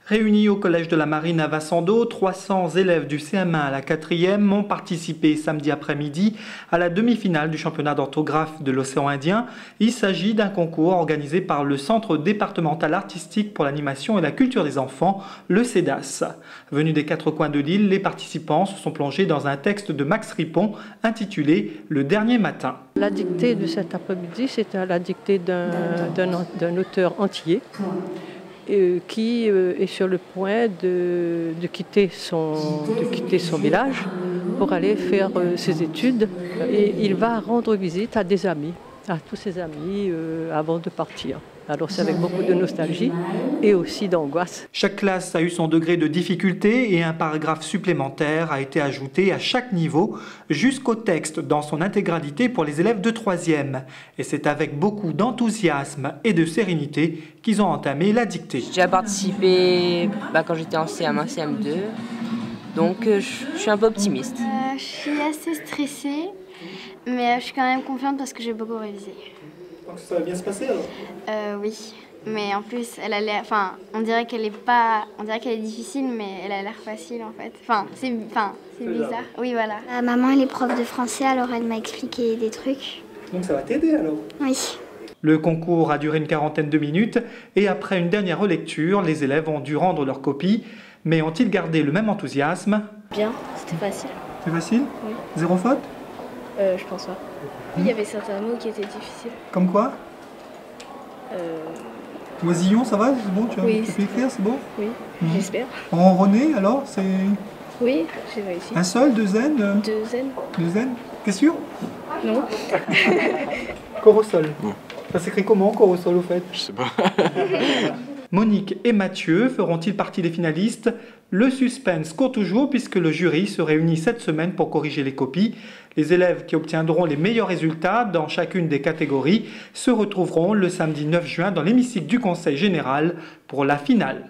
Réunis au Collège de la Marine à Vassando, 300 élèves du CM1 à la 4e ont participé samedi après-midi à la demi-finale du championnat d'orthographe de l'océan Indien. Il s'agit d'un concours organisé par le Centre départemental artistique pour l'animation et la culture des enfants, le CEDAS. Venus des quatre coins de l'île, les participants se sont plongés dans un texte de Max Ripon intitulé « Le dernier matin ». La dictée de cet après-midi, c'était la dictée d'un auteur antillais qui est sur le point de quitter son village pour aller faire ses études. Et il va rendre visite à des amis, à tous ses amis avant de partir. Alors c'est avec beaucoup de nostalgie et aussi d'angoisse. Chaque classe a eu son degré de difficulté et un paragraphe supplémentaire a été ajouté à chaque niveau jusqu'au texte dans son intégralité pour les élèves de 3e. Et c'est avec beaucoup d'enthousiasme et de sérénité qu'ils ont entamé la dictée. J'ai déjà participé quand j'étais en CM1, CM2, donc je suis un peu optimiste. Je suis assez stressée, mais je suis quand même confiante parce que j'ai beaucoup révisé. Donc ça va bien se passer alors ? Oui, mais en plus, elle a l'air, on dirait qu'elle est difficile, mais elle a l'air facile en fait. C'est bizarre. Oui, voilà. Maman, elle est prof de français, alors elle m'a expliqué des trucs. Donc ça va t'aider alors ? Oui. Le concours a duré une quarantaine de minutes et après une dernière relecture, les élèves ont dû rendre leur copie. Mais ont-ils gardé le même enthousiasme ? Bien, c'était facile. C'est facile ? Oui. Zéro faute ? Je pense pas. Il y avait certains mots qui étaient difficiles. Comme quoi ? Oisillon, ça va ? C'est bon, tu peux écrire, c'est bon ? Oui, j'espère. Ronronner, alors, c'est... Oui, j'ai réussi. Un seul, deux N ? Deux N. Deux N ? T'es sûr ? Non. Corosol. Ça s'écrit comment, corosol, au fait ? Je sais pas. Monique et Mathieu feront-ils partie des finalistes ? Le suspense court toujours puisque le jury se réunit cette semaine pour corriger les copies. Les élèves qui obtiendront les meilleurs résultats dans chacune des catégories se retrouveront le samedi 9 juin dans l'hémicycle du Conseil général pour la finale.